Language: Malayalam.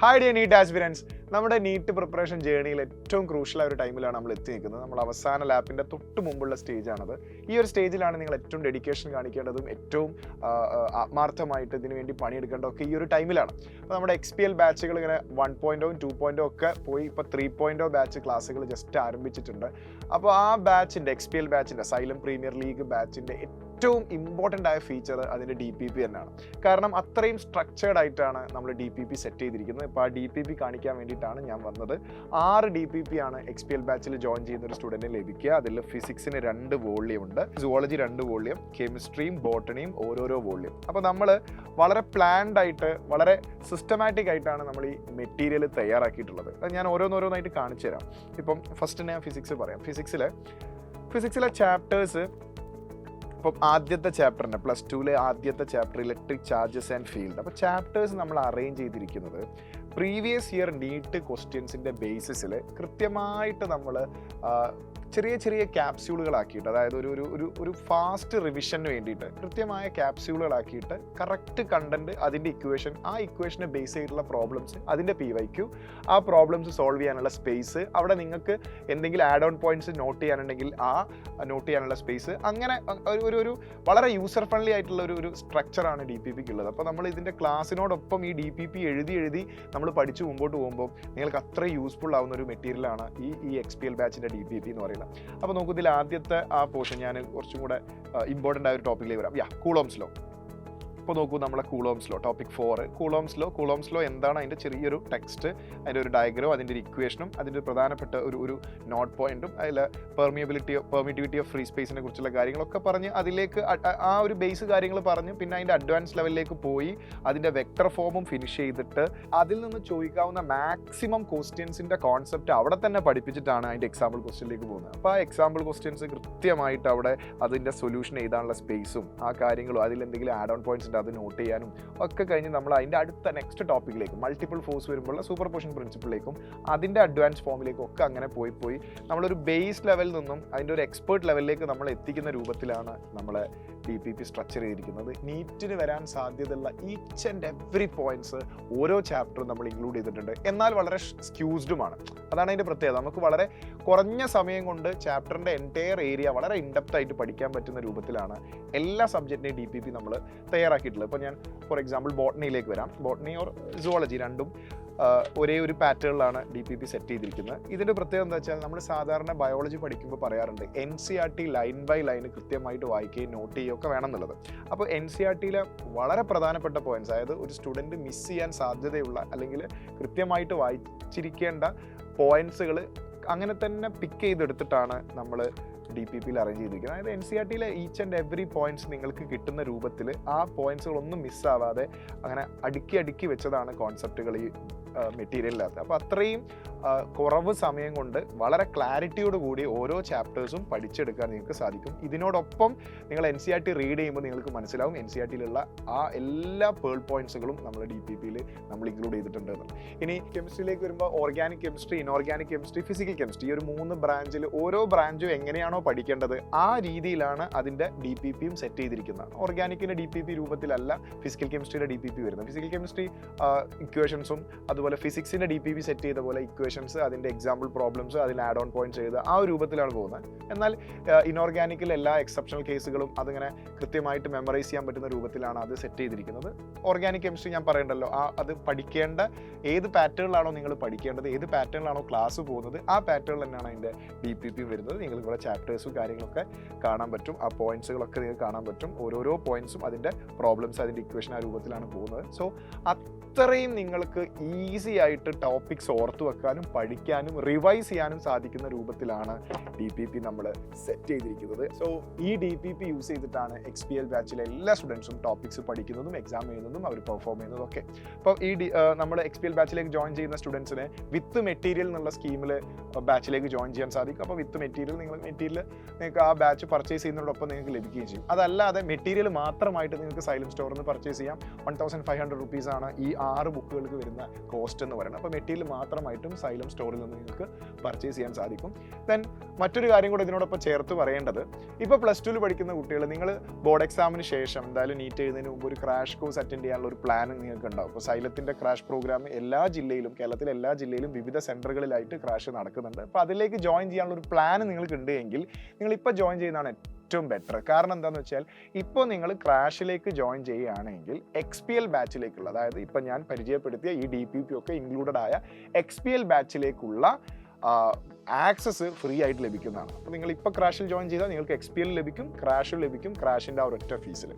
Hi dear NEET aspirants. നമ്മുടെ നീറ്റ് പ്രിപ്പറേഷൻ ജേണിയിൽ ഏറ്റവും ക്രൂഷ്യലായ ഒരു ടൈമിലാണ് നമ്മൾ എത്തി നിൽക്കുന്നത്. നമ്മൾ അവസാന ലാപ്പിൻ്റെ തൊട്ട് മുമ്പുള്ള സ്റ്റേജാണത്. ഈ ഒരു സ്റ്റേജിലാണ് നിങ്ങൾ ഏറ്റവും ഡെഡിക്കേഷൻ കാണിക്കേണ്ടതും ഏറ്റവും ആത്മാർത്ഥമായിട്ട് ഇതിനു വേണ്ടി പണിയെടുക്കേണ്ടതൊക്കെ ഈ ഒരു ടൈമിലാണ്. അപ്പോൾ നമ്മുടെ XPL ബാച്ചുകൾ ഇങ്ങനെ 1.0 2.0 ഒക്കെ പോയി ഇപ്പോൾ 3.0 ബാച്ച് ക്ലാസ്സുകൾ ജസ്റ്റ് ആരംഭിച്ചിട്ടുണ്ട്. അപ്പോൾ ആ ബാച്ചിൻ്റെ XPL ബാച്ചിൻ്റെ സൈലം പ്രീമിയർ ലീഗ് ബാച്ചിൻ്റെ ഏറ്റവും ഇമ്പോർട്ടൻ്റ് ആയ ഫീച്ചർ അതിൻ്റെ DPP തന്നെയാണ്. കാരണം അത്രയും സ്ട്രക്ചേർഡ് ആയിട്ടാണ് നമ്മൾ DPP സെറ്റ് ചെയ്തിരിക്കുന്നത്. ഇപ്പോൾ ആ DPP കാണിക്കാൻ വേണ്ടിയിട്ടാണ് ഞാൻ വന്നത്. 6 DPP ആണ് XPL ബാച്ചിൽ ജോയിൻ ചെയ്യുന്ന ഒരു സ്റ്റുഡൻറ്റിന് ലഭിക്കുക. അതിൽ ഫിസിക്സിന് 2 വോള്യം ഉണ്ട്, സുവോളജി 2 വോള്യം, കെമിസ്ട്രിയും ബോട്ടണിയും ഓരോരോ വോള്യം. അപ്പോൾ നമ്മൾ വളരെ പ്ലാൻഡ് ആയിട്ട് വളരെ സിസ്റ്റമാറ്റിക് ആയിട്ടാണ് നമ്മൾ ഈ മെറ്റീരിയൽ തയ്യാറാക്കിയിട്ടുള്ളത്. അത് ഞാൻ ഓരോന്നോരോന്നായിട്ട് കാണിച്ചു തരാം. ഇപ്പം ഫസ്റ്റ് ഞാൻ ഫിസിക്സ് പറയാം. ഫിസിക്സിലെ ചാപ്റ്റേഴ്സ് ഇപ്പം ആദ്യത്തെ ചാപ്റ്ററിൻ്റെ +2 ആദ്യത്തെ chapter electric charges and field. അപ്പോൾ ചാപ്റ്റേഴ്സ് നമ്മൾ അറേഞ്ച് ചെയ്തിരിക്കുന്നത് പ്രീവിയസ് ഇയർ നീറ്റ് ക്വസ്റ്റ്യൻസിൻ്റെ ബേസിസിൽ കൃത്യമായിട്ട് നമ്മൾ ചെറിയ ചെറിയ ക്യാപ്സ്യൂളുകളാക്കിയിട്ട്, അതായത് ഒരു ഫാസ്റ്റ് റിവിഷന് വേണ്ടിയിട്ട് കൃത്യമായ ക്യാപ്സ്യൂളുകളാക്കിയിട്ട് കറക്റ്റ് കണ്ടന്റ്, അതിൻ്റെ ഇക്വേഷൻ, ആ ഇക്വേഷനെ ബേസ് ചെയ്തിട്ടുള്ള പ്രോബ്ലംസ്, അതിൻ്റെ PYQ, ആ പ്രോബ്ലംസ് സോൾവ് ചെയ്യാനുള്ള സ്പേസ്, അവിടെ നിങ്ങൾക്ക് എന്തെങ്കിലും ആഡ് ഓൺ പോയിന്റ്സ് നോട്ട് ചെയ്യാനുണ്ടെങ്കിൽ ആ നോട്ട് ചെയ്യാനുള്ള സ്പേസ്, അങ്ങനെ ഒരു വളരെ യൂസർ ഫ്രണ്ട്ലി ആയിട്ടുള്ള ഒരു സ്ട്രക്ചറാണ് DPPക്ക് ഉള്ളത്. അപ്പോൾ നമ്മൾ ഇതിൻ്റെ ക്ലാസ്സിനോടൊപ്പം ഈ DPP എഴുതി നമ്മൾ പഠിച്ച് മുമ്പോട്ട് പോകുമ്പോൾ നിങ്ങൾക്ക് അത്ര യൂസ്ഫുൾ ആവുന്ന ഒരു മെറ്റീരിയലാണ് ഈ XPL ബാച്ചിൻ്റെ DPP എന്ന് പറയുന്നത്. അപ്പോൾ നോക്കൂ, ഇതിൽ ആദ്യത്തെ ആ പോർഷൻ ഞാൻ കുറച്ചും കൂടെ ഇമ്പോർട്ടൻ്റ് ആയ ഒരു ടോപ്പിക്കിലേക്ക് വരാം. Coulombs law. ഇപ്പോൾ നോക്കൂ, നമ്മളെ coulombs law topic 4 coulombs law എന്താണ്, അതിൻ്റെ ചെറിയൊരു ടെക്സ്റ്റ്, അതിൻ്റെ ഒരു ഡയഗ്രാം, അതിൻ്റെ ഒരു ഇക്വേഷനും, അതിൻ്റെ പ്രധാനപ്പെട്ട ഒരു നോട്ട് പോയിന്റും, അതിൽ പെർമിറ്റിവിറ്റി ഓഫ് ഫ്രീ സ്പേസിനെ കുറിച്ചുള്ള കാര്യങ്ങളൊക്കെ പറഞ്ഞ് അതിലേക്ക് ആ ഒരു ബേസ് കാര്യങ്ങൾ പറഞ്ഞ് പിന്നെ അതിൻ്റെ അഡ്വാൻസ് ലെവലിലേക്ക് പോയി അതിൻ്റെ വെക്ടർ ഫോമും ഫിനിഷ് ചെയ്തിട്ട് അതിൽ നിന്ന് ചോദിക്കാവുന്ന മാക്സിമം ക്വസ്റ്റ്യൻസിൻ്റെ കോൺസെപ്റ്റ് അവിടെ തന്നെ പഠിപ്പിച്ചിട്ടാണ് അതിൻ്റെ എക്സാമ്പിൾ ക്വസ്റ്റ്യനിലേക്ക് പോകുന്നത്. അപ്പോൾ ആ എക്സാമ്പിൾ ക്വസ്റ്റ്യൻസ് കൃത്യമായിട്ട് അവിടെ അതിൻ്റെ സൊല്യൂഷൻ എഴുതാനുള്ള സ്പേസും ആ കാര്യങ്ങളും അതിൽ എന്തെങ്കിലും ആഡ് ഓൺ പോയിന്റ്സ് അത് നോട്ട് ചെയ്യാനും ഒക്കെ കഴിഞ്ഞ് നമ്മൾ അതിൻ്റെ അടുത്ത നെക്സ്റ്റ് ടോപ്പിക്കിലേക്ക് മൾട്ടിപ്പിൾ ഫോഴ്സ് വരുമ്പോഴുള്ള സൂപ്പർ പൊസിഷൻ പ്രിൻസിപ്പിളിലേക്കും അതിൻ്റെ അഡ്വാൻസ് ഫോമിലേക്കും ഒക്കെ അങ്ങനെ പോയി നമ്മളൊരു ബേസ് ലെവലിൽ നിന്നും അതിൻ്റെ ഒരു എക്സ്പേർട്ട് ലെവലിലേക്ക് നമ്മൾ എത്തിക്കുന്ന രൂപത്തിലാണ് നമ്മളെ DPP സ്ട്രക്ചർ ചെയ്തിരിക്കുന്നത്. നീറ്റിന് വരാൻ സാധ്യതയുള്ള ഈച്ച് ആൻഡ് എവറി പോയിന്റ്സ് ഓരോ ചാപ്റ്ററും നമ്മൾ ഇൻക്ലൂഡ് ചെയ്തിട്ടുണ്ട്. എന്നാൽ വളരെ സ്ക്യൂസ്ഡുമാണ്. അതാണ് അതിൻ്റെ പ്രത്യേകത. നമുക്ക് വളരെ കുറഞ്ഞ സമയം കൊണ്ട് ചാപ്റ്ററിൻ്റെ എൻറ്റയർ ഏരിയ വളരെ ഇൻഡെപ്ത് ആയിട്ട് പഠിക്കാൻ പറ്റുന്ന രൂപത്തിലാണ് എല്ലാ സബ്ജക്റ്റിൻ്റെയും DPP നമ്മൾ തയ്യാറാക്കിയിട്ടുള്ളത്. ഇപ്പോൾ ഞാൻ ഫോർ എക്സാമ്പിൾ ബോട്ടണിയിലേക്ക് വരാം. ബോട്ടണി ഓർ സുവോളജി രണ്ടും ഒരേ ഒരു പാറ്റേണിലാണ് DPP സെറ്റ് ചെയ്തിരിക്കുന്നത്. ഇതിൻ്റെ പ്രത്യേകത എന്താ വെച്ചാൽ, നമ്മൾ സാധാരണ ബയോളജി പഠിക്കുമ്പോൾ പറയാറുണ്ട് NCERT ലൈൻ ബൈ ലൈൻ കൃത്യമായിട്ട് വായിക്കുകയും നോട്ട് ചെയ്യുകയും ഒക്കെ വേണം എന്നുള്ളത്. അപ്പോൾ NCERTയിലെ വളരെ പ്രധാനപ്പെട്ട പോയിന്റ്സ്, അതായത് ഒരു സ്റ്റുഡൻറ്റ് മിസ് ചെയ്യാൻ സാധ്യതയുള്ള അല്ലെങ്കിൽ കൃത്യമായിട്ട് വായിച്ചിരിക്കേണ്ട പോയിന്റ്സുകൾ അങ്ങനെ തന്നെ പിക്ക് ചെയ്തെടുത്തിട്ടാണ് നമ്മൾ DPPയിൽ അറേഞ്ച് ചെയ്തിരിക്കുന്നത്. അതായത് NCERTയിലെ ഈച്ച് ആൻഡ് എവറി പോയിന്റ്സ് നിങ്ങൾക്ക് കിട്ടുന്ന രൂപത്തിൽ ആ പോയിന്റ്സുകളൊന്നും മിസ്സാവാതെ അങ്ങനെ അടുക്കി വെച്ചതാണ് കോൺസെപ്റ്റുകൾ ഈ മെറ്റീരിയലിനകത്ത്. അപ്പോൾ അത്രയും കുറവ് സമയം കൊണ്ട് വളരെ ക്ലാരിറ്റിയോട് കൂടി ഓരോ ചാപ്റ്റേഴ്സും പഠിച്ചെടുക്കാൻ നിങ്ങൾക്ക് സാധിക്കും. ഇതിനോടൊപ്പം നിങ്ങൾ NCERT റീഡ് ചെയ്യുമ്പോൾ നിങ്ങൾക്ക് മനസ്സിലാവും NCERTയിലുള്ള ആ എല്ലാ പേൾ പോയിന്റ്സുകളും നമ്മൾ DPPയിൽ നമ്മൾ ഇൻക്ലൂഡ് ചെയ്തിട്ടുണ്ടെന്ന്. ഇനി കെമിസ്ട്രിയിലേക്ക് വരുമ്പോൾ organic chemistry, inorganic chemistry, physical chemistry, ഈ ഒരു 3 ബ്രാഞ്ചിൽ ഓരോ ബ്രാഞ്ചും എങ്ങനെയാണോ പഠിക്കേണ്ടത് ആ രീതിയിലാണ് അതിൻ്റെ DPPയും സെറ്റ് ചെയ്തിരിക്കുന്നത്. ഓർഗാനിക്കിൻ്റെ DPP രൂപത്തിലല്ല ഫിസിക്കൽ കെമിസ്ട്രിയുടെ DPP വരുന്നത്. ഫിസിക്കൽ കെമിസ്ട്രി ഇക്വേഷൻസും അതുപോലെ ഫിസിക്സിൻ്റെ DPP സെറ്റ് ചെയ്ത പോലെ ഇക്വേഷൻസ്, അതിൻ്റെ എക്സാമ്പിൾ പ്രോബ്ലംസ്, അതിൽ ആഡ് ഓൺ പോയിന്റ്സ് ചെയ്ത് ആ ഒരു രൂപത്തിലാണ് പോകുന്നത്. എന്നാൽ ഇനോർഗാനിക്കിൽ എല്ലാ എക്സെപ്ഷണൽ കേസുകളും അതിങ്ങനെ കൃത്യമായിട്ട് മെമ്മറൈസ് ചെയ്യാൻ പറ്റുന്ന രൂപത്തിലാണ് അത് സെറ്റ് ചെയ്തിരിക്കുന്നത്. ഓർഗാനിക് കെമിസ്ട്രി ഞാൻ പറയണ്ടല്ലോ, അത് പഠിക്കേണ്ട ഏത് പാറ്റേണിലാണോ നിങ്ങൾ പഠിക്കേണ്ടത്, ഏത് പാറ്റേണിലാണോ ക്ലാസ് പോകുന്നത് ആ പാറ്റേണിൽ തന്നെയാണ് അതിൻ്റെ DPP വരുന്നത്. നിങ്ങൾക്ക് ഇവിടെ ചാപ്റ്റേഴ്സും കാര്യങ്ങളൊക്കെ കാണാൻ പറ്റും, ആ പോയിന്റ്സുകളൊക്കെ നിങ്ങൾക്ക് കാണാൻ പറ്റും. ഓരോരോ പോയിന്റ്സും അതിൻ്റെ പ്രോബ്ലംസ്, അതിൻ്റെ ഇക്വേഷൻ ആ രൂപത്തിലാണ് പോകുന്നത്. സോ അത്രയും നിങ്ങൾക്ക് ഈസി ആയിട്ട് ടോപ്പിക്സ് ഓർത്തു വെക്കാനും പഠിക്കാനും റിവൈസ് ചെയ്യാനും സാധിക്കുന്ന രൂപത്തിലാണ് DPP നമ്മൾ സെറ്റ് ചെയ്തിരിക്കുന്നത്. സോ ഈ DPP യൂസ് ചെയ്തിട്ടാണ് XPL ബാച്ചിലെ എല്ലാ സ്റ്റുഡൻസും ടോപ്പിക്സ് പഠിക്കുന്നതും എക്സാം ചെയ്യുന്നതും അവർ പെർഫോം ചെയ്യുന്നതും ഒക്കെ. അപ്പോൾ നമ്മൾ XPL ബാച്ചിലേക്ക് ജോയിൻ ചെയ്യുന്ന സ്റ്റുഡൻസിന് വിത്ത് മെറ്റീരിയൽ എന്നുള്ള സ്കീമിൽ ബാച്ചിലേക്ക് ജോയിൻ ചെയ്യാൻ സാധിക്കും. അപ്പോൾ വിത്ത് മെറ്റീരിയൽ നിങ്ങൾക്ക് ആ ബാച്ച് പർച്ചേസ് ചെയ്യുന്നതോടൊപ്പം നിങ്ങൾക്ക് ലഭിക്കുകയും ചെയ്യും. അതല്ലാതെ മെറ്റീരിയൽ മാത്രമായിട്ട് നിങ്ങൾക്ക് സൈലം സ്റ്റോറിൽ നിന്ന് പർച്ചേസ് ചെയ്യാം. 1500 rupees ആണ് ഈ 6 ബുക്കുകൾക്ക് വരുന്ന കോസ്റ്റ്. കോസ്റ്റ് എന്ന് പറയുന്നത്. അപ്പോൾ മെറ്റീരിയൽ മാത്രമായിട്ടും സൈലം സ്റ്റോറിൽ നിന്ന് നിങ്ങൾക്ക് പർച്ചേസ് ചെയ്യാൻ സാധിക്കും. ദെൻ മറ്റൊരു കാര്യം കൂടെ ഇതിനോടൊപ്പം ചേർത്ത് പറയേണ്ടത്, ഇപ്പോൾ +2 പഠിക്കുന്ന കുട്ടികൾ, നിങ്ങൾ ബോർഡ് എക്സാമിന് ശേഷം എന്തായാലും നീറ്റ് എഴുതുന്നതിന് മുമ്പ് ഒരു ക്രാഷ് കോഴ്സ് അറ്റൻഡ് ചെയ്യാനുള്ള ഒരു പ്ലാൻ നിങ്ങൾക്ക് ഉണ്ടാവും. അപ്പോൾ സൈലത്തിൻ്റെ ക്രാഷ് പ്രോഗ്രാം എല്ലാ ജില്ലയിലും, കേരളത്തിലെ എല്ലാ ജില്ലയിലും വിവിധ സെൻറ്ററുകളിലായിട്ട് ക്രാഷ് നടക്കുന്നുണ്ട്. അപ്പോൾ അതിലേക്ക് ജോയിൻ ചെയ്യാനുള്ള ഒരു പ്ലാൻ നിങ്ങൾക്ക് ഉണ്ടെങ്കിൽ നിങ്ങളിപ്പോൾ ജോയിൻ ചെയ്യുന്നതാണ് ഏറ്റവും ബെറ്റർ. കാരണം എന്താണെന്ന് വെച്ചാൽ ഇപ്പോൾ നിങ്ങൾ ക്രാഷിലേക്ക് ജോയിൻ ചെയ്യുകയാണെങ്കിൽ XPL ബാച്ചിലേക്കുള്ള, അതായത് ഇപ്പം ഞാൻ പരിചയപ്പെടുത്തിയ ഈ DPP ഒക്കെ ഇൻക്ലൂഡഡ് ആയ XPL ബാച്ചിലേക്കുള്ള ആക്സസ് ഫ്രീ ആയിട്ട് ലഭിക്കുന്നതാണ്. അപ്പോൾ നിങ്ങൾ ഇപ്പോൾ ക്രാഷിൽ ജോയിൻ ചെയ്താൽ നിങ്ങൾക്ക് XPL ലഭിക്കും, ക്രാഷും ലഭിക്കും, ക്രാഷിൻ്റെ ആ ഒരൊറ്റ ഫീസിൽ.